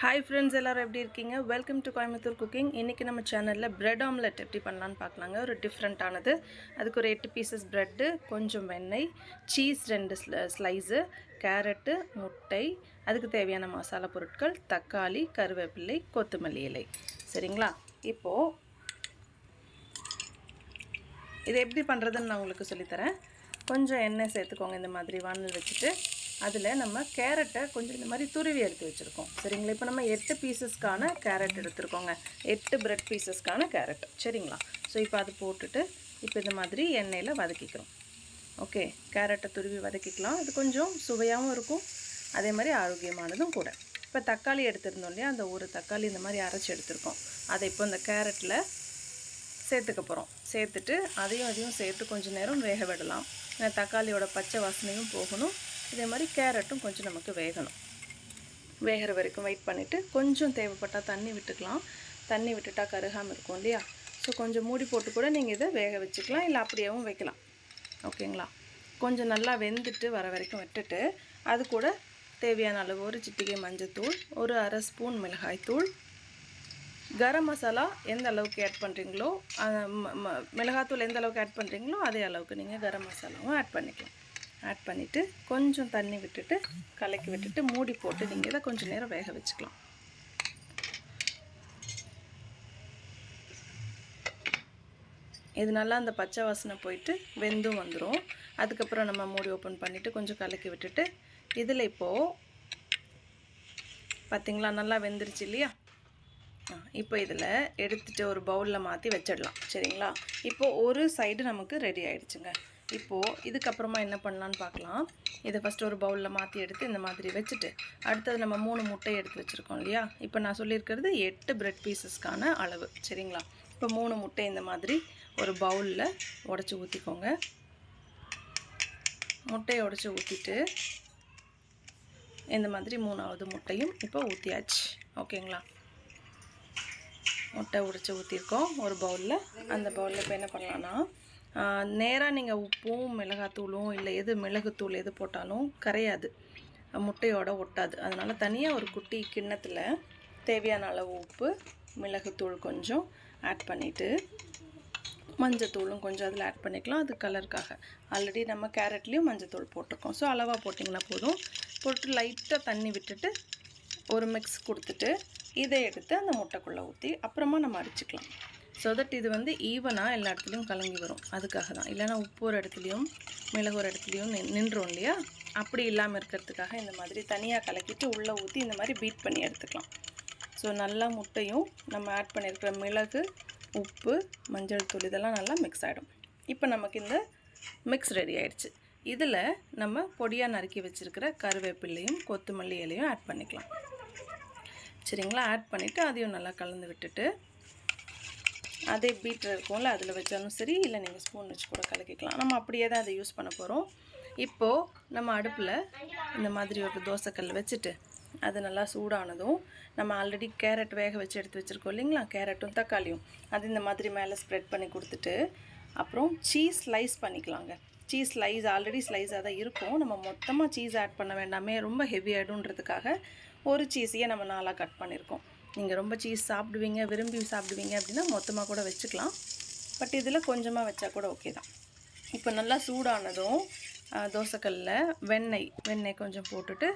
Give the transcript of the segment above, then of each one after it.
Hi friends, எல்லாரும் எப்படி இருக்கீங்க? Welcome to Coimbatore cooking. இன்னைக்கு நம்ம சேனல்ல பிரெட் ஆம்லெட் எப்படி பண்ணலாம்னு பார்க்கலாங்க. ஒரு டிஃபரண்டானது. அதுக்கு ஒரு 8 பீசஸ் பிரெட், கொஞ்சம் வெண்ணெய், சீஸ் 2 ஸ்லைஸ், கேரட், முட்டை, அதுக்கு தேவையான மசாலா பொருட்கள், தக்காளி, கறிவேப்பிலை, கொத்தமல்லி இலை. சரிங்களா? இப்போ இது எப்படி பண்றதுன்னு நான் உங்களுக்கு சொல்லி தரேன். கொஞ்சம் எண்ணெய் சேர்த்துக்கோங்க. இந்த மாதிரி வானல் வச்சிட்டு அதில் நம்ம கேரட்டை கொஞ்சம் இந்த மாதிரி துருவி எடுத்து வச்சுருக்கோம். சரிங்களா? இப்போ நம்ம 8 பீசஸ்க்கான கேரட் எடுத்துருக்கோங்க. 8 பிரெட் பீசஸ்க்கான கேரட். சரிங்களா? ஸோ இப்போ அது போட்டுட்டு இப்போ இந்த மாதிரி எண்ணெயில் வதக்கிக்கிறோம். ஓகே, கேரட்டை துருவி வதக்கிக்கலாம். இது கொஞ்சம் சுவையாகவும் இருக்கும், அதே மாதிரி ஆரோக்கியமானதும் கூட. இப்போ தக்காளி எடுத்துருந்தோம் இல்லையா, அந்த ஒரு தக்காளி இந்த மாதிரி அரைச்சி எடுத்துருக்கோம். அதை இப்போ இந்த கேரட்டில் சேர்த்துக்க போகிறோம். சேர்த்துட்டு அதையும் சேர்த்து கொஞ்சம் நேரம் வேக விடலாம். தக்காளியோட பச்சை வாசனையும் போகணும், இதே மாதிரி கேரட்டும் கொஞ்சம் நமக்கு வேகணும். வேகிற வரைக்கும் வெயிட் பண்ணிவிட்டு கொஞ்சம் தேவைப்பட்டால் தண்ணி விட்டுக்கலாம். தண்ணி விட்டுட்டால் கருகாமல் இருக்கும் இல்லையா? ஸோ கொஞ்சம் மூடி போட்டு கூட நீங்கள் இதை வேக வச்சுக்கலாம், இல்லை அப்படியேவும் வைக்கலாம். ஓகேங்களா? கொஞ்சம் நல்லா வெந்துட்டு வர வரைக்கும் விட்டுட்டு அது கூட தேவையான அளவு ஒரு சிட்டிகை மஞ்சத்தூள், ஒரு அரை ஸ்பூன் மிளகாய்த்தூள், கரம் மசாலா எந்த அளவுக்கு ஆட் பண்ணுறீங்களோ, மிளகாத்தூள் எந்த அளவுக்கு ஆட் பண்ணுறீங்களோ அதே அளவுக்கு நீங்கள் கரம் மசாலாவும் ஆட் பண்ணிக்கலாம். ஆட் பண்ணிவிட்டு கொஞ்சம் தண்ணி விட்டுட்டு கலக்கி விட்டுட்டு மூடி போட்டு நீங்கள் இதை கொஞ்சம் நேரம் வேக வச்சுக்கலாம். இது நல்லா அந்த பச்சை வாசனை போயிட்டு வெந்தும் வந்துடும். அதுக்கப்புறம் நம்ம மூடி ஓப்பன் பண்ணிவிட்டு கொஞ்சம் கலக்கி விட்டுட்டு இதில் இப்போது பார்த்திங்களா நல்லா வெந்துருச்சு இல்லையா? இப்போ இதில் எடுத்துகிட்டு ஒரு பவுலில் மாற்றி வச்சிடலாம். சரிங்களா? இப்போது ஒரு சைடு நமக்கு ரெடி ஆகிடுச்சுங்க. இப்போது இதுக்கப்புறமா என்ன பண்ணலான்னு பார்க்கலாம். இதை ஃபஸ்ட்டு ஒரு பவுலில் மாற்றி எடுத்து இந்த மாதிரி வச்சுட்டு அடுத்தது நம்ம 3 முட்டை எடுத்து வச்சுருக்கோம் இல்லையா? இப்போ நான் சொல்லியிருக்கிறது 8 பிரெட் பீசஸ்க்கான அளவு. சரிங்களா? இப்போ 3 முட்டை இந்த மாதிரி ஒரு பவுலில் உடச்சி ஊற்றிக்கோங்க. முட்டையை உடச்சி ஊற்றிட்டு இந்த மாதிரி 3வது முட்டையும் இப்போ ஊற்றியாச்சு. ஓகேங்களா? முட்டை உடைச்சி ஊற்றிருக்கோம் ஒரு பவுலில். அந்த பவுலில் இப்போ என்ன பண்ணலான்னா, நேராக நீங்கள் உப்பும் மிளகாத்தூளும் இல்லை எது மிளகுத்தூள் எது போட்டாலும் கரையாது, முட்டையோட ஒட்டாது. அதனால் தனியாக ஒரு குட்டி கிண்ணத்தில் தேவையான அளவு உப்பு, மிளகுத்தூள் கொஞ்சம் ஆட் பண்ணிவிட்டு மஞ்சத்தூளும் கொஞ்சம் அதில் ஆட் பண்ணிக்கலாம். அது கலருக்காக. ஆல்ரெடி நம்ம கேரட்லேயும் மஞ்சத்தூள் போட்டிருக்கோம். ஸோ அளவாக போட்டிங்கன்னா போதும். போட்டு லைட்டாக தண்ணி விட்டுட்டு ஒரு மிக்ஸ் கொடுத்துட்டு இதை எடுத்து அந்த முட்டைக்குள்ளே ஊற்றி அப்புறமா நம்ம அடிச்சுக்கலாம். ஸோ தட் இது வந்து ஈவனாக எல்லா இடத்துலையும் கலங்கி வரும். அதுக்காக தான். இல்லைனா உப்பு ஒரு இடத்துலையும் மிளகு ஒரு இடத்துலையும் நின்றோம் இல்லையா? அப்படி இல்லாமல் இருக்கிறதுக்காக இந்த மாதிரி தனியாக கலக்கிட்டு உள்ளே ஊற்றி இந்த மாதிரி பீட் பண்ணி எடுத்துக்கலாம். ஸோ நல்லா முட்டையும் நம்ம ஆட் பண்ணியிருக்கிற மிளகு, உப்பு, மஞ்சள் தூள் இதெல்லாம் நல்லா மிக்ஸ் ஆகிடும். இப்போ நமக்கு இந்த மிக்ஸ் ரெடி ஆகிடுச்சு. இதில் நம்ம பொடியாக நறுக்கி வச்சுருக்கிற கறிவேப்பிலையும் கொத்தமல்லி இலையும் ஆட் பண்ணிக்கலாம். சரிங்களா? ஆட் பண்ணிவிட்டு அதையும் நல்லா கலந்து விட்டுட்டு அதே பீட்டர் இருக்கும்ல அதில் வச்சாலும் சரி, இல்லை நீங்கள் ஸ்பூன் வச்சு கூட கலக்கிக்கலாம். நம்ம அப்படியே தான் அதை யூஸ் பண்ண போகிறோம். இப்போது நம்ம அடுப்பில் இந்த மாதிரி ஒரு தோசைக்கல் வச்சுட்டு அது நல்லா சூடானதும் நம்ம ஆல்ரெடி கேரட் வேக வச்சு எடுத்து வச்சுருக்கோம் இல்லைங்களா? கேரட்டும் தக்காளியும் அது இந்த மாதிரி மேலே ஸ்ப்ரெட் பண்ணி கொடுத்துட்டு அப்புறம் சீஸ் ஸ்லைஸ் பண்ணிக்கலாங்க. சீஸ் ஸ்லைஸ் ஆல்ரெடி ஸ்லைஸாக தான் இருக்கும். நம்ம மொத்தமாக சீஸ் ஆட் பண்ண வேண்டாமே, ரொம்ப ஹெவி ஆகிடும்ன்றதுக்காக ஒரு சீஸையே நம்ம 4ஆக கட் பண்ணியிருக்கோம். நீங்கள் ரொம்ப சீஸ் சாப்பிடுவீங்க, விரும்பி சாப்பிடுவீங்க அப்படின்னா மொத்தமாக கூட வச்சுக்கலாம். பட் இதில் கொஞ்சமாக வச்சா கூட ஓகே தான். இப்போ நல்லா சூடானதும் தோசைக்கல்லில் வெண்ணெய் கொஞ்சம் போட்டுட்டு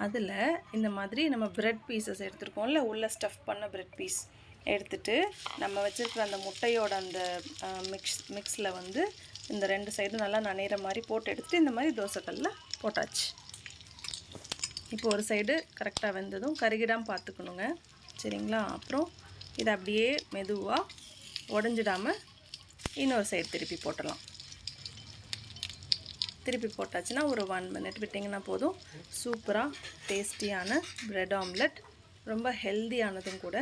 அதில் இந்த மாதிரி நம்ம பிரெட் பீசஸ் எடுத்துருக்கோம்ல, உள்ளே ஸ்டஃப் பண்ண பிரெட் பீஸ் எடுத்துட்டு நம்ம வச்சுருக்கிற அந்த முட்டையோட அந்த மிக்ஸில் வந்து இந்த 2 சைடும் நல்லா நனைகிற மாதிரி போட்டு எடுத்துகிட்டு இந்த மாதிரி தோசைக்கல்லில் போட்டாச்சு. இப்போ ஒரு சைடு கரெக்டாக வெந்ததும் கருகிடாமல் பார்த்துக்கணுங்க. சரிங்களா? அப்புறம் இதை அப்படியே மெதுவாக உடஞ்சிடாமல் இன்னொரு சைடு திருப்பி போட்டலாம். திருப்பி போட்டாச்சுன்னா ஒரு 1 மினிட் விட்டிங்கன்னா போதும். சூப்பராக டேஸ்டியான பிரெட் ஆம்லெட், ரொம்ப ஹெல்த்தியானதும் கூட.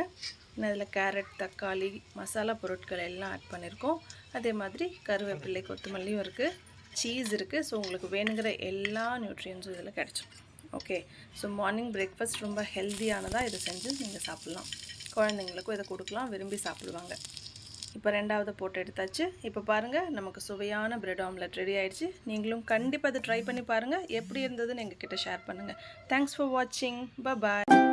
இதில் கேரட், தக்காளி, மசாலா பொருட்கள் எல்லாம் ஆட் பண்ணியிருக்கோம். அதே மாதிரி கருவேப்பிலை, கொத்தமல்லியும் இருக்குது, சீஸ் இருக்குது. ஸோ உங்களுக்கு வேணுங்கிற எல்லா நியூட்ரியன்ஸும் இதில் கிடச்சிடும். ஓகே, ஸோ மார்னிங் பிரேக்ஃபாஸ்ட் ரொம்ப ஹெல்த்தியானதாக இதை செஞ்சு நீங்கள் சாப்பிட்லாம். குழந்தைங்களுக்கும் இதை கொடுக்கலாம், விரும்பி சாப்பிடுவாங்க. இப்போ 2வது போட்டு எடுத்தாச்சு. இப்போ பாருங்கள், நமக்கு சுவையான பிரெட் ஆம்லெட் ரெடி ஆகிடுச்சு. நீங்களும் கண்டிப்பாக அதை ட்ரை பண்ணி பாருங்கள். எப்படி இருந்ததுன்னு எங்ககிட்ட ஷேர் பண்ணுங்கள். தேங்க்ஸ் ஃபார் வாட்சிங். பாய்.